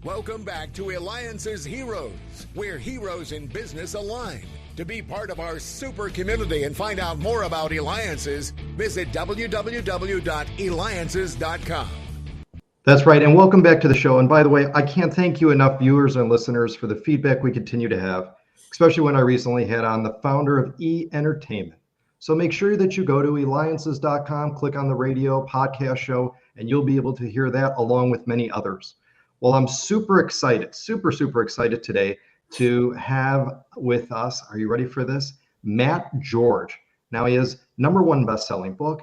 Welcome back to Eliances Heroes, where heroes in business align. To be part of our super community and find out more about Eliances, visit www.eliances.com. That's right, and welcome back to the show. And by the way, I can't thank you enough, viewers and listeners, for the feedback we continue to have, especially when I recently had on the founder of E-Entertainment. So make sure that you go to eliances.com, click on the radio podcast show, and you'll be able to hear that along with many others. Well, I'm super excited today to have with us, are you ready for this? Matt George. Now, he has #1 best-selling book.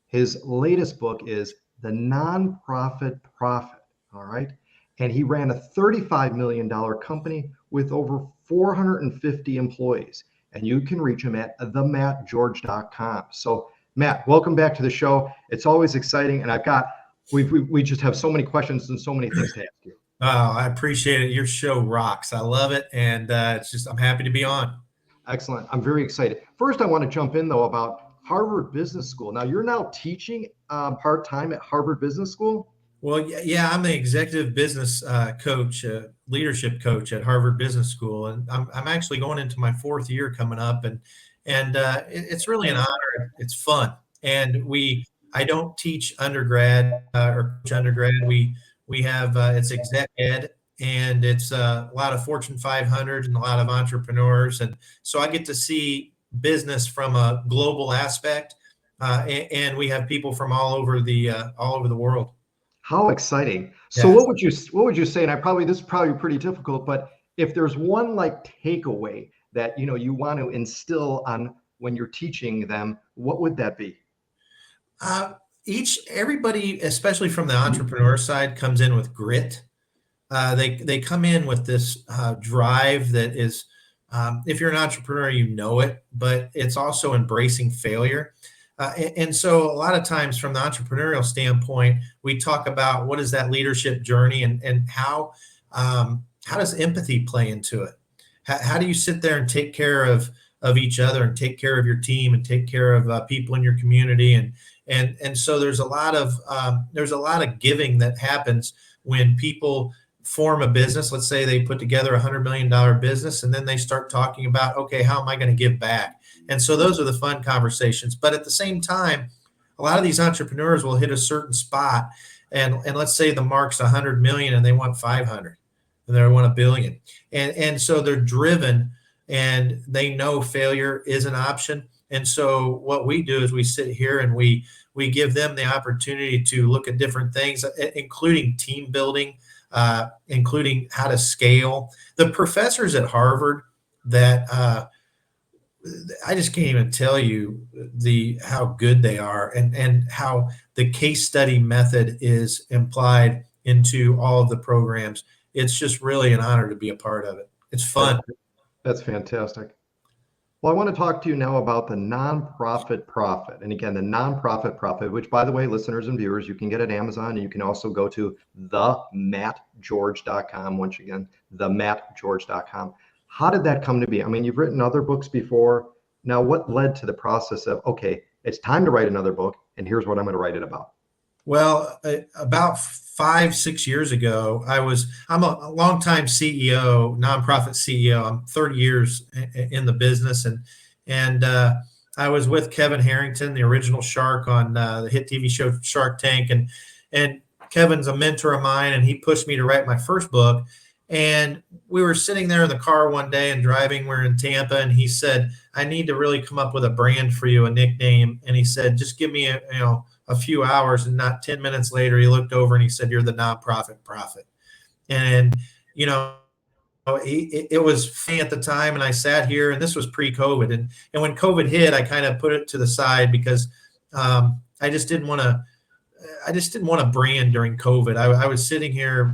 His latest book is The Nonprofit Profit, all right? And he ran a $35 million company with over 450 employees. And you can reach him at themattgeorge.com. So, Matt, welcome back to the show. It's always exciting, and we just have so many questions and so many things to ask you. Oh, I appreciate it. Your show rocks. I love it. And I'm happy to be on. Excellent. I'm very excited. First, I want to jump in, though, about Harvard Business School. Now, you're now teaching part-time at Harvard Business School? Well, yeah, I'm the executive business coach, leadership coach at Harvard Business School. And I'm actually going into my 4th year coming up. And it's really an honor. It's fun. And I don't teach undergrad or coach undergrad. We have it's exec ed, and it's a lot of Fortune 500 and a lot of entrepreneurs, and so I get to see business from a global aspect, and we have people from all over the world. How exciting! So Yes. what would you say? And this is probably pretty difficult, but if there's one takeaway that you want to instill on when you're teaching them, what would that be? Everybody, especially from the entrepreneur side, comes in with grit. They come in with this drive that is, if you're an entrepreneur, you know it, but it's also embracing failure. And so a lot of times from the entrepreneurial standpoint, we talk about what is that leadership journey and how does empathy play into it? How do you sit there and take care of each other and take care of your team and take care of people in your community? And so there's a lot of giving that happens when people form a business. Let's say they put together $100 million business, and then they start talking about, okay, how am I going to give back? And so those are the fun conversations. But at the same time, a lot of these entrepreneurs will hit a certain spot, and let's say the mark's 100 million and they want 500 and they want $1 billion. And so they're driven and they know failure is an option. And so what we do is we sit here and we give them the opportunity to look at different things, including team building, including how to scale. The professors at Harvard that I just can't even tell you how good they are and how the case study method is implied into all of the programs. It's just really an honor to be a part of it. It's fun. That's fantastic. Well, I want to talk to you now about the nonprofit profit. And again, the nonprofit profit, which, by the way, listeners and viewers, you can get at Amazon, and you can also go to themattgeorge.com. Once again, themattgeorge.com. How did that come to be? I mean, you've written other books before. Now, what led to the process of, okay, it's time to write another book, and here's what I'm going to write it about? Well, about 5-6 years ago, I'm a longtime CEO, nonprofit CEO. I'm 30 years in the business, and I was with Kevin Harrington, the original shark on the hit TV show Shark Tank, and Kevin's a mentor of mine, and he pushed me to write my first book. And we were sitting there in the car one day and driving. We're in Tampa, and he said, "I need to really come up with a brand for you, a nickname." And he said, "Just give me a few hours." And not 10 minutes later, he looked over and he said, "You're the nonprofit prophet." And it was funny at the time, and I sat here, and this was pre-COVID, and when COVID hit, I kind of put it to the side because I just didn't want to brand during COVID. I was sitting here.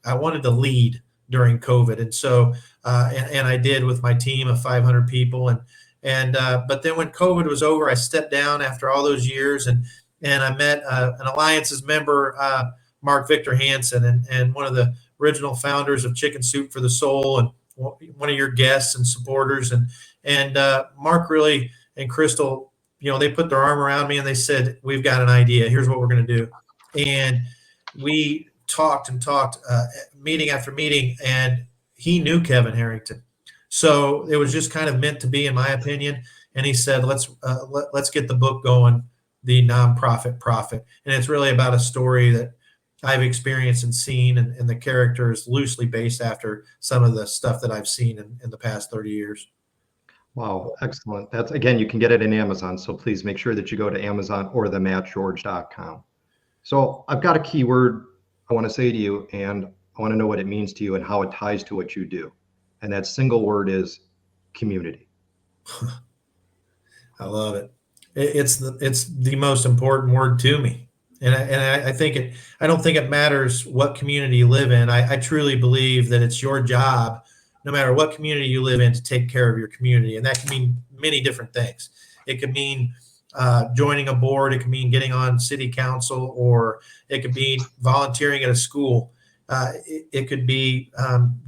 I wanted to lead during COVID, and so and I did with my team of 500 people, but then when COVID was over, I stepped down after all those years, and I met an Eliances member, Mark Victor Hansen, and one of the original founders of Chicken Soup for the Soul, and one of your guests and supporters, and Mark really and Crystal, they put their arm around me and they said, "We've got an idea. Here's what we're going to do," and we talked meeting after meeting, and he knew Kevin Harrington. So it was just kind of meant to be, in my opinion. And he said, let's get the book going, The Nonprofit Profit. And it's really about a story that I've experienced and seen, and the character is loosely based after some of the stuff that I've seen in the past 30 years. Wow, excellent. That's, again, you can get it in Amazon. So please make sure that you go to Amazon or themattgeorge.com. So I've got a keyword I want to say to you, and I want to know what it means to you and how it ties to what you do. And that single word is community. I love it. It's the most important word to me. And I think I don't think it matters what community you live in. I truly believe that it's your job, no matter what community you live in, to take care of your community. And that can mean many different things. It could mean joining a board. It could mean getting on city council, or it could be volunteering at a school. It could be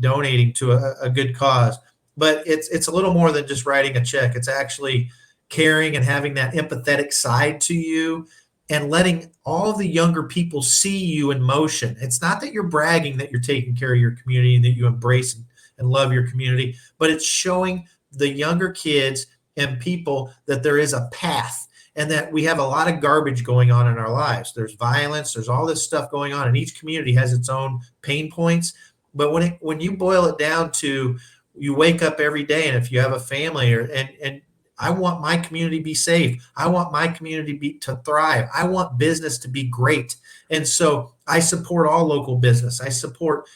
donating to a good cause. But it's a little more than just writing a check. It's actually caring and having that empathetic side to you, and letting all of the younger people see you in motion. It's not that you're bragging that you're taking care of your community and that you embrace and love your community, but it's showing the younger kids and people that there is a path, and that we have a lot of garbage going on in our lives. There's violence, there's all this stuff going on, and each community has its own pain points. But when you boil it down to, you wake up every day, and if you have a family, and I want my community to be safe. I want my community to thrive. I want business to be great. And so I support all local business. I support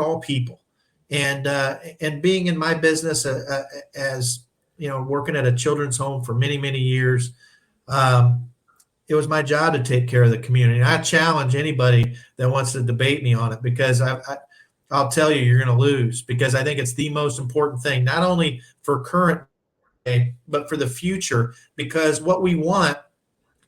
all people. And being in my business as working at a children's home for many, many years, it was my job to take care of the community. And I challenge anybody that wants to debate me on it, because I'll tell you, you're going to lose, because I think it's the most important thing, not only for current day, but for the future. Because what we want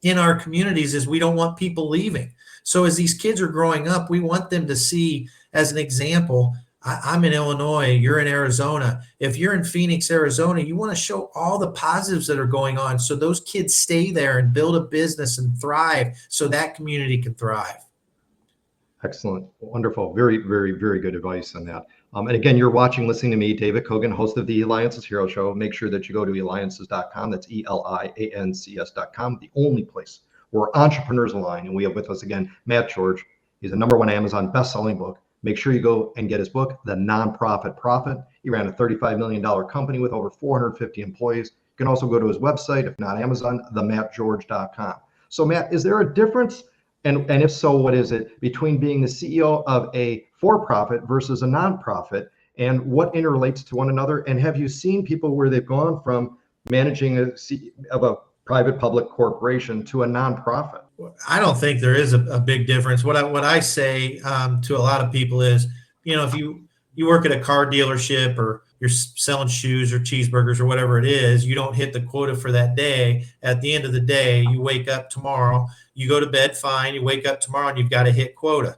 in our communities is, we don't want people leaving. So as these kids are growing up, we want them to see, as an example, I'm in Illinois, you're in Arizona. If you're in Phoenix, Arizona, you want to show all the positives that are going on, so those kids stay there and build a business and thrive, so that community can thrive. Excellent. Wonderful. Very, very, very good advice on that. And again, you're listening to me, David Cogan, host of the Eliances Heroes Show. Make sure that you go to Eliances.com. That's ELIANCS.com, the only place where entrepreneurs align. And we have with us again, Matt George. He's a #1 Amazon best-selling book. Make sure you go and get his book, The Nonprofit Profit. He ran a $35 million company with over 450 employees. You can also go to his website, if not Amazon, themattgeorge.com. So Matt, is there a difference? And if so, what is it, between being the CEO of a for-profit versus a nonprofit, and what interrelates to one another? And have you seen people where they've gone from managing a private public corporation to a nonprofit? I don't think there is a big difference. What I say to a lot of people is, if you work at a car dealership, or you're selling shoes or cheeseburgers or whatever it is, you don't hit the quota for that day. At the end of the day, you wake up tomorrow, you go to bed fine, you wake up tomorrow, and you've got to hit quota.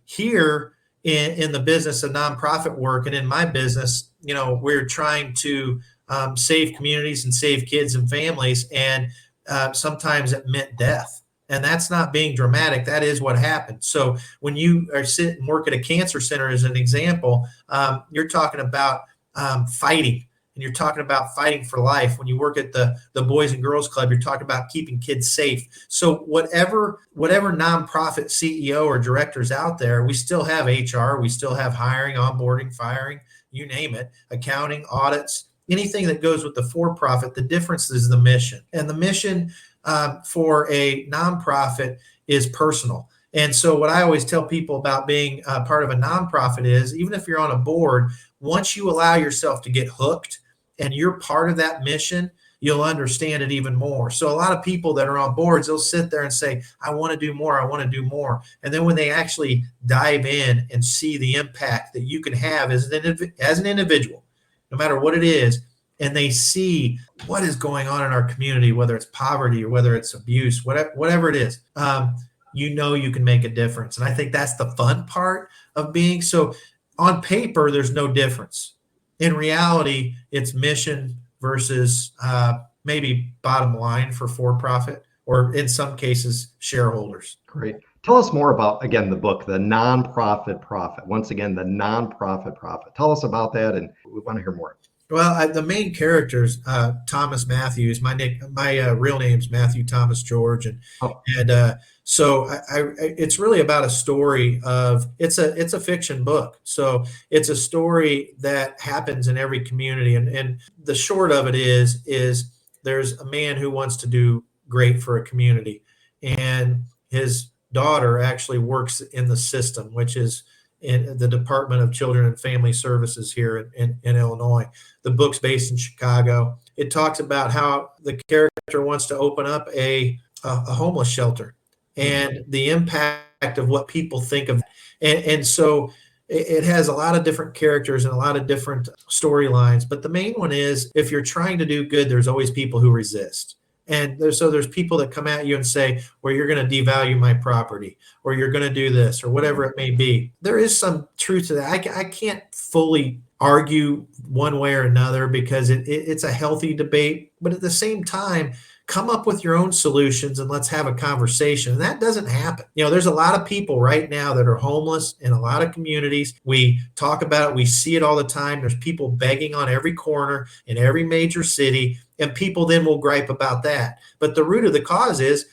Here in the business of nonprofit work, and in my business, we're trying to save communities and save kids and families. And sometimes it meant death. And that's not being dramatic. That is what happened. So when you are sit and work at a cancer center, as an example, you're talking about fighting, and you're talking about fighting for life. When you work at the Boys and Girls Club, you're talking about keeping kids safe. So whatever nonprofit CEO or directors out there, we still have HR, we still have hiring, onboarding, firing, you name it, accounting, audits, anything that goes with the for-profit. The difference is the mission. And the mission for a nonprofit is personal. And so what I always tell people about being part of a nonprofit is, even if you're on a board, once you allow yourself to get hooked and you're part of that mission, you'll understand it even more. So a lot of people that are on boards, they'll sit there and say, I want to do more. I want to do more. And then when they actually dive in and see the impact that you can have as an individual, no matter what it is, and they see what is going on in our community, whether it's poverty or whether it's abuse, whatever it is, you can make a difference. And I think that's the fun part of being. So on paper, there's no difference. In reality, it's mission versus maybe bottom line for-profit, or in some cases, shareholders. Great. Tell us more about, again, the book, The Nonprofit Profit. Once again, The Nonprofit Profit. Tell us about that, and we want to hear more. Well, the main characters, Thomas Matthews. My real name's Matthew Thomas George, and Oh, so it's really about a story of it's a fiction book. So it's a story that happens in every community, and the short of it is there's a man who wants to do great for a community, and his daughter actually works in the system, which is in the Department of Children and Family Services here in Illinois. The book's based in Chicago. It talks about how the character wants to open up a homeless shelter and the impact of what people think of. And so it has a lot of different characters and a lot of different storylines. But the main one is, if you're trying to do good, there's always people who resist. And there's people that come at you and say, well, you're going to devalue my property, or you're going to do this, or whatever it may be. There is some truth to that. I can't fully argue one way or another, because it's a healthy debate. But at the same time, come up with your own solutions and let's have a conversation. And that doesn't happen. There's a lot of people right now that are homeless in a lot of communities. We talk about it. We see it all the time. There's people begging on every corner in every major city, and people then will gripe about that. But the root of the cause is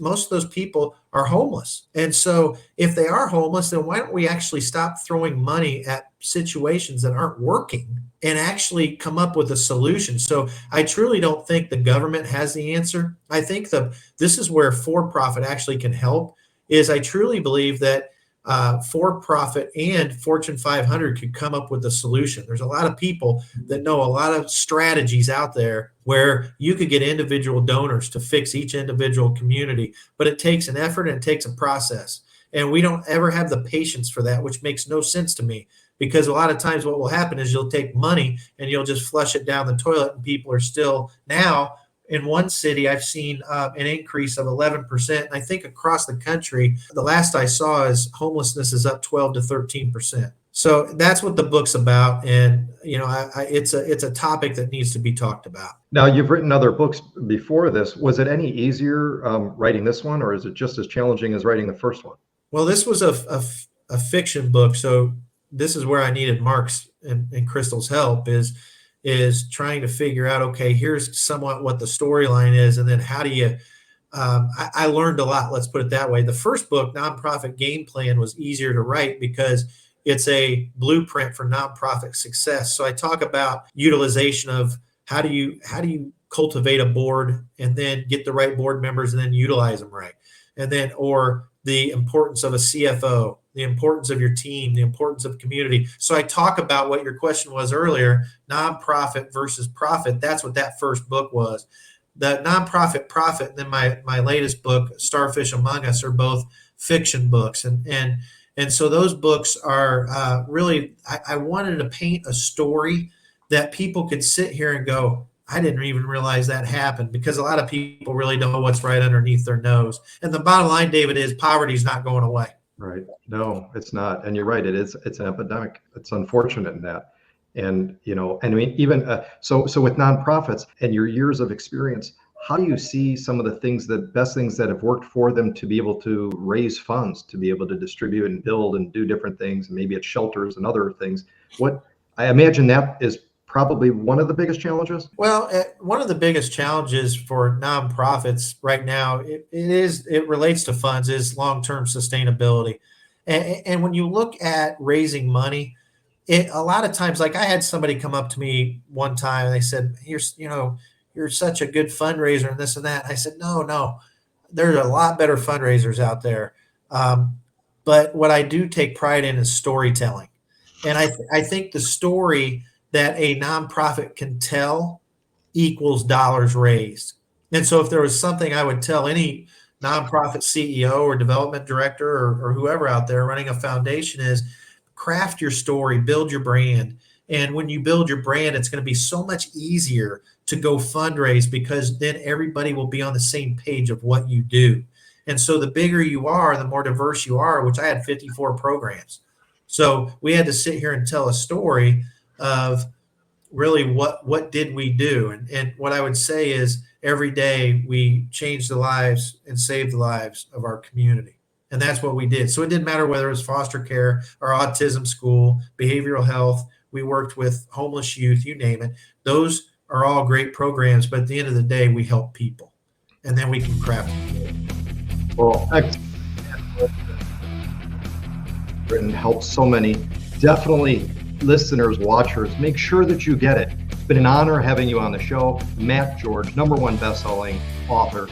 most of those people are homeless. And so if they are homeless, then why don't we actually stop throwing money at situations that aren't working and actually come up with a solution? So I truly don't think the government has the answer. I think this is where for-profit actually can help. I truly believe that for-profit and Fortune 500 could come up with a solution. There's a lot of people that know a lot of strategies out there where you could get individual donors to fix each individual community, but it takes an effort and it takes a process. And we don't ever have the patience for that, which makes no sense to me, because a lot of times what will happen is you'll take money and you'll just flush it down the toilet, and people are still now. In one city, I've seen an increase of 11%. And I think across the country, the last I saw is homelessness is up 12 to 13%. So that's what the book's about. And, it's a topic that needs to be talked about. now you've written other books before this. Was it any easier writing this one, or is it just as challenging as writing the first one? Well, this was a fiction book. So this is where I needed Mark's and Crystal's help, is trying to figure out, okay, here's somewhat what the storyline is, and then how do you I learned a lot, let's put it that way. The first book, Nonprofit Game Plan, was easier to write because it's a blueprint for nonprofit success. So I talk about utilization of how do you cultivate a board and then get the right board members and then utilize them right, and then or the importance of a CFO, the importance of your team, the importance of community. So I talk about what your question was earlier, nonprofit versus profit. That's what that first book was. The Nonprofit Profit, and then my latest book, Starfish Among Us, are both fiction books. And so those books are really, I wanted to paint a story that people could sit here and go, I didn't even realize that happened, because a lot of people really don't know what's right underneath their nose. And the bottom line, David, is poverty is not going away. Right. No, it's not. And you're right. It's an epidemic. It's unfortunate in that. And, and I mean, even so with nonprofits and your years of experience, how do you see some of the best things that have worked for them to be able to raise funds, to be able to distribute and build and do different things, maybe at shelters and other things? What I imagine that is probably one of the biggest challenges. Well, one of the biggest challenges for nonprofits right now, it relates to funds, is long-term sustainability. And when you look at raising money, a lot of times, like I had somebody come up to me one time and they said, you're such a good fundraiser and this and that. I said, no, there's a lot better fundraisers out there. But what I do take pride in is storytelling. And I think the story that a nonprofit can tell equals dollars raised. And so if there was something I would tell any nonprofit CEO or development director or whoever out there running a foundation is, craft your story, build your brand. And when you build your brand, it's going to be so much easier to go fundraise, because then everybody will be on the same page of what you do. And so the bigger you are, the more diverse you are, which I had 54 programs. So we had to sit here and tell a story of really what did we do. And what I would say is every day we change the lives and save the lives of our community. And that's what we did. So it didn't matter whether it was foster care or autism school, behavioral health. We worked with homeless youth, you name it. Those are all great programs, but at the end of the day, we help people, and then we can craft it. Well, and help so many. Definitely, listeners, watchers, make sure that you get it. It's been an honor having you on the show. Matt George, #1 best-selling author.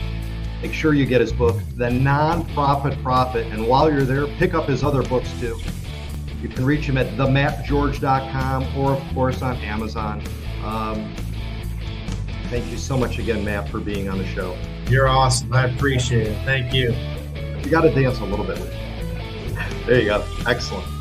Make sure you get his book, The Nonprofit Profit. And while you're there, pick up his other books too. You can reach him at themattgeorge.com or, of course, on Amazon. Thank you so much again, Matt, for being on the show. You're awesome. I appreciate it. Thank you. You got to dance a little bit. There you go. Excellent.